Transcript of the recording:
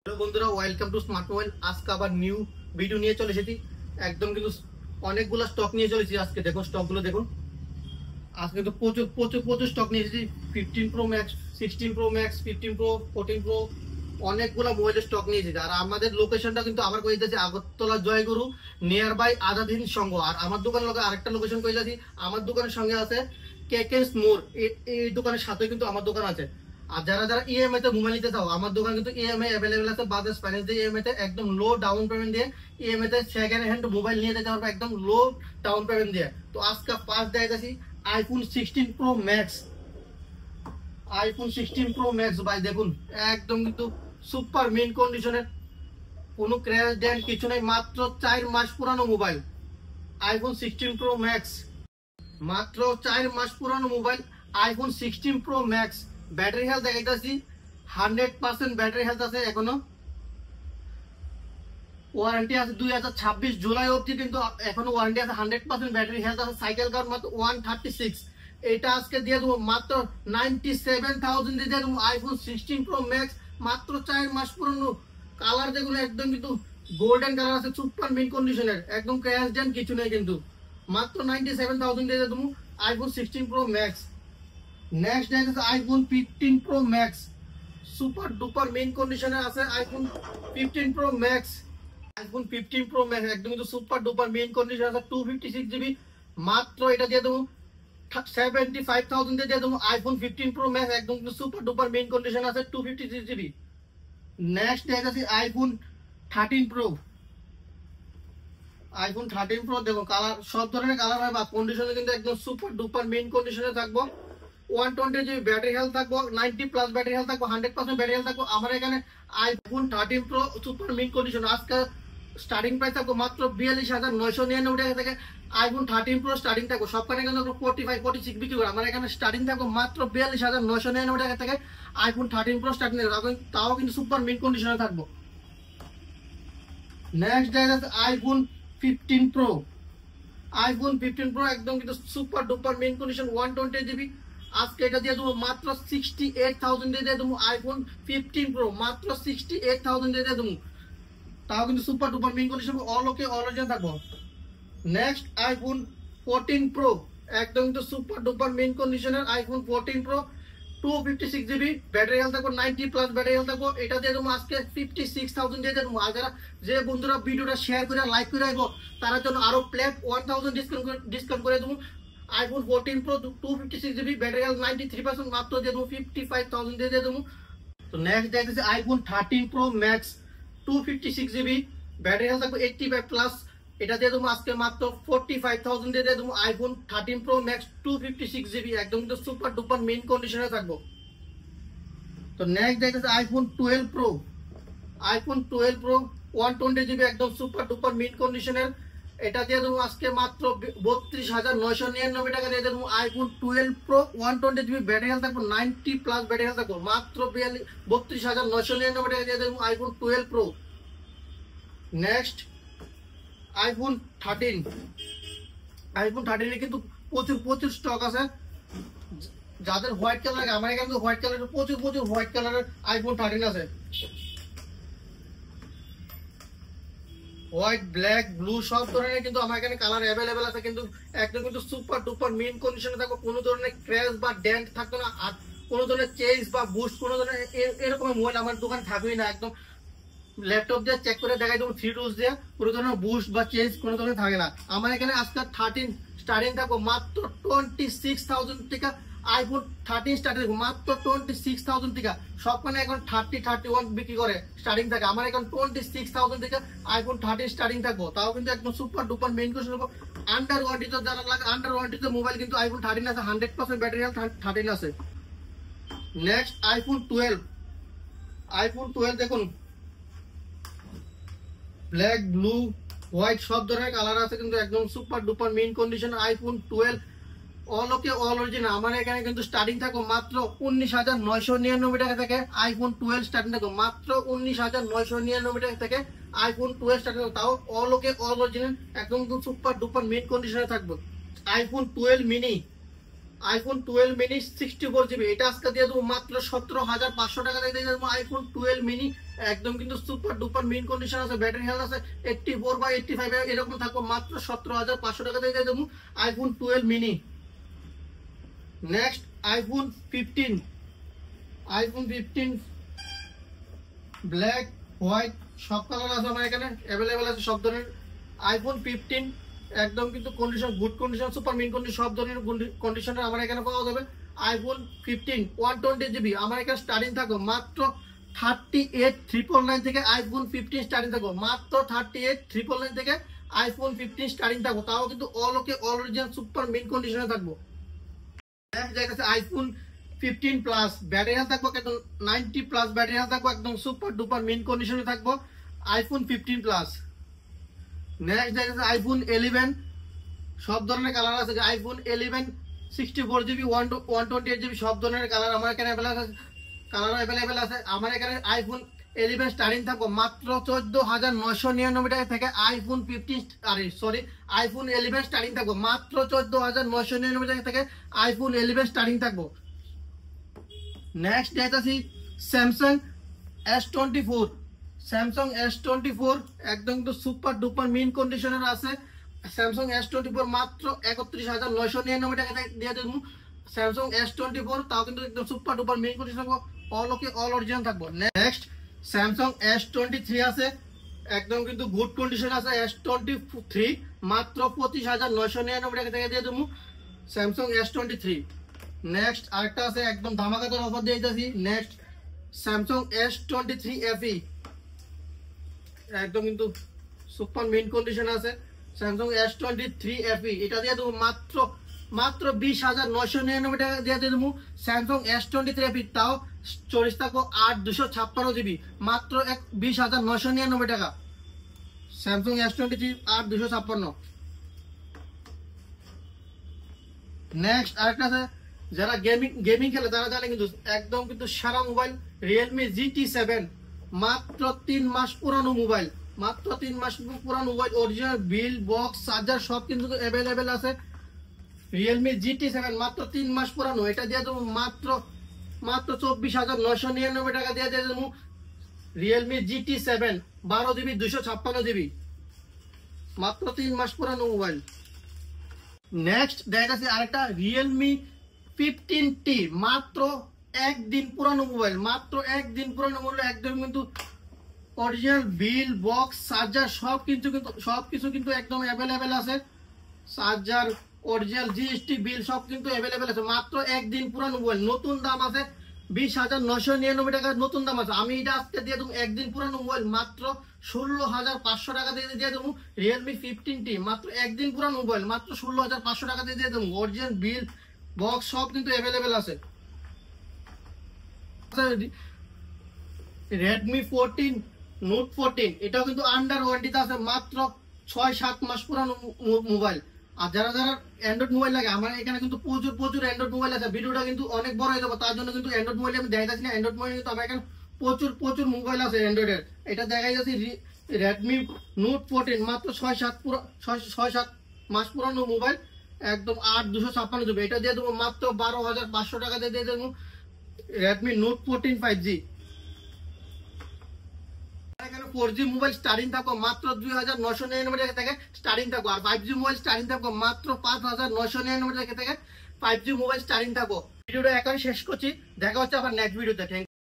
Hello বন্ধুরা, welcome to smart mobile. আজকে আবার নিউ ভিডিও নিয়ে চলে এসেছি। একদম কিন্তু অনেকগুলো স্টক নিয়ে চলেছি। আজকে দেখুন স্টকগুলো দেখুন। আজকে কিন্তু প্রচুর প্রচুর প্রচুর স্টক নিয়ে এসেছি। 15 pro max, 16 pro max, 15 pro, 14 pro, অনেকগুলো মোবাইলের স্টক নিয়ে এসেছি। আর আমাদের লোকেশনটা কিন্তু আবার কয়ে দিয়েছে আগরতলা জয়গুরু, নিয়ার বাই আজাদ হিন্দ সংঘ। আর আমার দোকানের লগে আরেকটা লোকেশন কয়ে যাচ্ছি। আমার দোকানের সঙ্গে আছে কেকেন্স মোড়। এই দোকানের সাথে কিন্তু আমার দোকান আছে। আর যারা যারা ইএমআই তে মোবাইল নিতে চাও, আমার দোকান কিন্তু ইএমআই অ্যাভেলেবেল আছে। বাজাজ ফাইন্যান্স দিয়ে ইএমআই তে একদম লো ডাউন পেমেন্ট দিয়ে ইএমআই তে সেকেন্ড হ্যান্ড মোবাইল নিয়ে যেতে পারবে একদম লো ডাউন পেমেন্ট দিয়ে। তো আজকে ফার্স্ট দেখাচ্ছি iPhone 16 pro max. IPhone 16 pro max ভাই দেখুন, একদম কিন্তু সুপার মেইন কন্ডিশনের, কোনো ক্র্যাশ ড্যান কিছু নাই। মাত্র 4 মাস পুরানো মোবাইল আইফোন 16 প্রো ম্যাক্স। মাত্র 4 মাস পুরানো mobile iPhone 16 pro max. Battery health দেখাইতেছি 100% ব্যাটারি হেলথ আছে। এখনো ওয়ারেন্টি আছে 2026 জুলাই অবধি, কিন্তু এখনো ওয়ারেন্টি আছে। 100% ব্যাটারি হেলথ আছে। সাইকেল কাউন্ট মাত্র 136। এটা আজকে দিয়ে দেবো মাত্র 97,000 দিয়ে দেবো আইফোন 16 প্রো ম্যাক্স। মাত্র 4 মাস পুরনো। কালার যেগুলো একদম কিন্তু গোল্ডেন কালার আছে, সুপার মিন কন্ডিশনের, একদম ক্র্যাশ ড্যান কিছু নেই কিন্তু। মাত্র 97,000 দিয়ে দেবো আইফোন 16 প্রো ম্যাক্স। নেক্সট আছে iPhone 15 pro max. Super duper main কন্ডিশনে আছে iPhone 15 pro max. IPhone 15 pro max একদম কিন্তু সুপার ডুপার মেইন কন্ডিশন আছে। 256 জিবি। মাত্র এটা দিয়ে দেবো 75,000 দিয়ে দেবো আইফোন 15 প্রো ম্যাক্স। একদম কিন্তু সুপার ডুপার মেইন কন্ডিশন আছে, 256 জিবি। নেক্সট আছে আইফোন 13 প্রো। আইফোন 13 প্রো দেখো কালার, সব ধরনের কালার হয় বা কন্ডিশনে কিন্তু একদম সুপার ডুপার মেইন কন্ডিশনে থাকবো। 120 জিবি ব্যাটারি হেলথ থাকবো, 90 প্লাস ব্যাটারি হেলথ থাকবো, 100% ব্যাটারি হেলথ থাকবো। আমার এখানে iPhone 13 pro super mint condition আজকে স্টার্টিং প্রাইস থাকবো মাত্র 42,999 টাকা থেকে। আইফোন 13 প্রো স্টার্টিং থাকবো সবখানে কিন্তু 45 46 বিক্রি করে। আমার এখানে স্টার্টিং থাকবো মাত্র 42,999 টাকা থেকে। আইফোন 13 প্রো স্টার্টিং থাকবে, তাও কিন্তু সুপার মিন কন্ডিশনে থাকবো। নেক্সট আছে আইফোন 15 প্রো। আইফোন 15 প্রো একদম কিন্তু super duper main condition, 120 GB. আজকে এটা দিয়ে দেবো মাত্র 68,000 দিয়ে দেবো আইফোন 15 প্রো। মাত্র 68,000 দিয়ে দেবো, তাও কিন্তু super duper main condition, all okay all original থাকবো। নেক্সট আইফোন 14 প্রো একদম কিন্তু সুপার ডুপার মেইন কন্ডিশনের iPhone 14 pro. 256 GB battery health থাকবো, 90 প্লাস ব্যাটারি হেলথ থাকবো। এটা দিয়ে দেবো আজকে 56,000 দিয়ে দেবো। আর যারা যে বন্ধুরা ভিডিওটা শেয়ার করে লাইক করে রাখবো তার জন্য আরো প্লেট 1000 ডিসকাউন্ট করে দেবো। IPhone 14 pro 256 GB battery health 93%, মাত্র দিয়ে দেবো 55,000 দিয়ে দেবো। তো নেক্সট দেখতেছি iPhone 13 pro max. 256 GB battery health থাকবে 85 প্লাস। এটা দিয়ে দেবো আজকে মাত্র 45,000 দিয়ে দেবো আইফোন 13 প্রো ম্যাক্স 256 জিবি। একদম কিন্তু সুপার ডুপার মেইন কন্ডিশনে থাকবো। তো নেক্সট দেখতেছি iPhone 12 pro. IPhone 12 pro 120 GB একদম সুপার ডুপার মিড কন্ডিশনের। এটা দিয়ে দেবো আজকে মাত্র 32,999 টাকা দিয়ে দেবো iPhone 12 pro 120 GB battery health থাকবো, 90 প্লাস ব্যাটারি হেলথ থাকবো। মাত্র 32,999 টাকা দিয়ে দেবো iPhone 12 pro. Next iPhone 13। IPhone 13 এ কিন্তু প্রচুর প্রচুর স্টক আছে। যাদের হোয়াইট কালার, আমার এখানে হোয়াইট কালারের প্রচুর প্রচুর হোয়াইট কালারের আইফোন 13 আছে। হোয়াইট, ব্ল্যাক, ব্লু সব ধরনের কিন্তু আমার এখানে কালার অ্যাভেলেবেল আছে। কিন্তু একদম কিন্তু সুপার ডুপার মেইন কন্ডিশনে থাকবো, কোনো ধরনের ক্র্যাশ বা ডেন্ট থাকতো না। আর কোনো ধরনের চেঞ্জ বা বুস্ট কোনো ধরনের এরকম মোবাইল আমার দোকানে থাকবেই না। একদম ল্যাপটপ দিয়ে চেক করে দেখাই দেবো, 3 টুলস দিয়ে কোনো ধরনের বুস্ট বা চেঞ্জ কোনো ধরনের থাকে না। আমার এখানে আজকে 13 স্টার্টিং থাকবো মাত্র 26,000 টাকা। আইফোন 13 স্টার্টিং মাত্র 26,000 টাকা। সবখানে এখন 30 31 বিক্রি করে স্টার্টিং থাকে। আমার এখন 26,000 টাকা আইফোন 13 স্টার্টিং থাকবো, তাও কিন্তু একদম সুপার ডুপার মেইন কোর্স নেবো। আন্ডার ওয়ারেন্টিতে যারা লাগে, আন্ডার ওয়ারেন্টিতে মোবাইল কিন্তু আইফোন 13 আছে, 100% ব্যাটারি হেলথ 13 আছে। Next iPhone 12। আইফোন 12 দেখুন ব্ল্যাক, ব্লু, হোয়াইট সব ধরনের কালার আছে, কিন্তু একদম super duper main condition iPhone 12 all okay all original. আমার এখানে কিন্তু স্টার্টিং থাকো মাত্র 19,999 টাকা থেকে আইফোন 12 স্টার্টিং থাকো মাত্র 19,999 টাকা থেকে আইফোন 12 স্টার্টিং, তাও অল ওকে অল অরিজিনাল একদম সুপার ডুপার মেইন কন্ডিশনে থাকবো। IPhone 12 mini. IPhone 12 mini 64 GB, এটা আজকে দিয়ে দেবো মাত্র 17,500 টাকা দিয়ে দেবো। আইফোন 12 মিনি একদম কিন্তু সুপার ডুপার মেইন কন্ডিশন আছে, ব্যাটারি হেলথ আছে 84 বা 85 এরকম থাকবো, মাত্র 17,500 টাকা দিয়ে দেবো iPhone 12 mini. Next iPhone 15, iPhone 15 black white সব কালার আছে আমার এখানে অ্যাভেলেবেল আছে সব ধরনের। আইফোন 15 একদম কিন্তু condition good condition, super mint condition সব ধরনের কন্ডিশনে আমার এখানে পাওয়া যাবে। আইফোন 15 120 জিবি আমার এখানে স্টার্টিং থাকবে মাত্র 38,999 থেকে আইফোন 15 স্টার্টিং থাকবে, মাত্র 38,999 থেকে আইফোন 15 স্টার্টিং থাকবো, তাও কিন্তু অল অরিজিনাল সুপার মিন কন্ডিশনে থাকবো। আইফোন 15 প্লাস ব্যাটারি হেলথ থাকবো একদম 90 প্লাস ব্যাটারি হেলথ থাকবো, একদম সুপার ডুপার মিন কন্ডিশনে থাকবো আইফোন 15 প্লাস। নেক্সট দেখা আইফোন 11 সব ধরনের কালার আছে, আইফোন 11 64 জিবি 128 জিবি সব ধরনের কালার আমার এখানে অ্যাভেলেবেল আছে। আমার এখানে আইফোন 11 স্টার্টিং থাকবো মাত্র 14,999 টাকা থেকে আইফোন 15 আইফোন 11 স্টার্টিং থাকবো মাত্র 14,999 টাকা থেকে আইফোন 11 স্টার্টিং থাকবো। নেক্সট দেখাচ্ছি স্যামসাং S24, স্যামসাং S24 একদম তো সুপার ডুপার মিন কন্ডিশনের আছে। স্যামসাং S24 মাত্র 31,999 টাকা দিয়ে দেবো স্যামসাং S24, তাও কিন্তু একদম সুপার ডুপার মিন কন্ডিশন থাকবো, অল অরিজিনাল থাকবো। নেক্সট স্যামসাং S23 আছে, একদম কিন্তু গুড কন্ডিশন আছে S23 মাত্র 25,999 টাকা থেকে দিয়ে দেবো স্যামসাং S23। নেক্সট আরেকটা আছে একদম ধামাকাদার অফার দিয়ে দিতেছি। নেক্সট স্যামসাং S23 FE একদম কিন্তু সুপার মিন কন্ডিশন আছে স্যামসাং S23 FE, এটা দিয়ে দেবো মাত্র 20,999 টাকা দিয়ে দেবো স্যামসাং S23 FE, তাও স্টোরেজ থাকবো 8,256 জিবি মাত্র 20,999 টাকা স্যামসাং S23 8,256। নেক্সট আরেকটা আছে যারা গেমিং খেলে তারা জানে কিন্তু একদম কিন্তু সারা মোবাইল রিয়েলমি GT7 মাত্র 3 মাস পুরানো মোবাইল, মাত্র 3 মাস পুরানো mobile, original bill box charger সব কিন্তু অ্যাভেলেবেল আছে। রিয়েলমি GT7 মাত্র 3 মাস পুরানো, এটা দিয়ে দেবো মাত্র 24,999 টাকা দিয়ে দেবো রিয়েলমি GT7 12 জিবি 256 জিবি মাত্র 3 মাস পুরানো মোবাইল। নেক্সট দেখাচ্ছি আরেকটা রিয়েলমি 15T মাত্র একদিন পুরানো মোবাইল, মাত্র একদিন পুরানো মোবাইল, একদম কিন্তু অরিজিনাল বিল বক্স চার্জার সবকিছু কিন্তু একদম অ্যাভেলেবেল আছে, চার্জার অরিজিনাল GST বিল সব কিন্তু অ্যাভেলেবেল আছে, মাত্র একদিন পুরানো মোবাইল, নতুন দাম আছে 20,999 টাকা নতুন দাম আছে। আমি এটা আজকে দিয়ে দেবো একদিন পুরানো মোবাইল মাত্র 16,500 টাকা দিয়ে দেবো রিয়েলমি 15T মাত্র একদিন পুরানো মোবাইল মাত্র 16,500 টাকা দিয়ে দেবো, অরিজিনাল বিল বক্স সব কিন্তু অ্যাভেলেবেল আছে। রেডমি 14 নোট 14 এটাও কিন্তু আন্ডার ওয়ারেন্টিতে আছে, মাত্র 6-7 মাস পুরানো মোবাইল। আর যারা অ্যান্ড্রয়েড মোবাইল লাগে আমার এখানে কিন্তু প্রচুর অ্যান্ড্রয়েড মোবাইল আছে, ভিডিওটা কিন্তু অনেক বড় হয়ে যাবে, তার জন্য কিন্তু অ্যান্ড্রয়েড মোবাইল আমি দেখাচ্ছি না। অ্যান্ড্রয়েড মোবাইল কিন্তু আমার এখানে প্রচুর মোবাইল আছে অ্যান্ড্রয়েডের, এটা দেখা যাচ্ছে রেডমি নোট 14 মাত্র 6-7 মাস পুরানো মোবাইল, একদম 8,256 এটা দিয়ে দেবো মাত্র 12,500 টাকা দিয়ে দেবো রেডমি নোট 14 5G। এখানে 4G মোবাইল স্টার্টিং থাকবো মাত্র 2,999 টাকা থেকে স্টার্টিং থাকবো, আর 5G মোবাইল স্টার্টিং থাকবো মাত্র 5,999 টাকা থেকে 5G মোবাইল স্টার্টিং থাকবো। ভিডিওটা এখানে শেষ করছি, দেখা হচ্ছে আবার নেক্সট ভিডিওতে। Thank you.